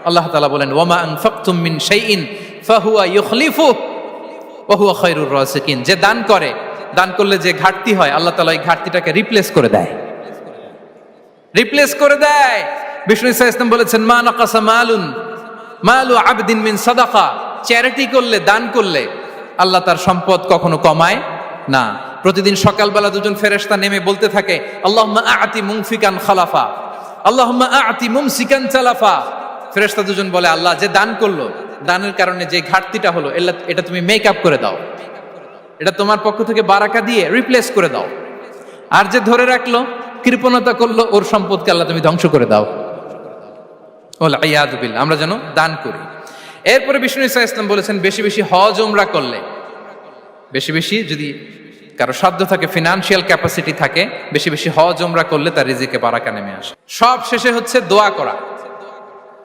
আল্লাহ তাআলা বলেন ওয়ামা আনফাকতুম মিন শাইইন ফাহুয়া ইউখলিফুহু ওয়া হুয়া খায়রুর রাযিকিন। যে দান করে, দান করলে যে ঘাটতি হয় আল্লাহ তাআলা এই ঘাটতিটাকে রিপ্লেস করে দেয়, রিপ্লেস করে দেয়। বিষ্ণু ইসা ইসলাম বলেছেন মা নাকাসা মালু আবদিন মিন সাদাকা। চ্যারিটি করলে, দান করলে আল্লাহ তার সম্পদ কখনো কমায় না। প্রতিদিন সকালবেলা দুজন ফেরেশতা নেমে বলতে থাকে আল্লাহুম্মা আ'তি মুনফিকান খালাফা, আল্লাহুম্মা আ'তি মুমসিকান চালাফা। ফেরেশতা দুজন বলে আল্লাহ, যে দান করলো, দানের কারণে যে ঘাটতিটা হলো এটা তুমি মেক আপ করে দাও, এটা তোমার পক্ষ থেকে বারাকা দিয়ে রিপ্লেস করে দাও। আর যে ধরে রাখলো, কৃপণতা করলো, ওর সম্পদকে আল্লাহ তুমি ধ্বংস করে দাও। ওয়াল ইয়াদু বিল্লাহ। আমরা যেন দান করি। এরপরে বিষ্ণু ইসা ইসলাম বলেছেন বেশি বেশি হজ উমরা করলে, বেশি বেশি যদি কারো সাধ্য থাকে, ফিনান্সিয়াল ক্যাপাসিটি থাকে, বেশি বেশি হজ উমরা করলে তার রিজিকে বারাকা নেমে আসে। সব শেষে হচ্ছে দোয়া করা।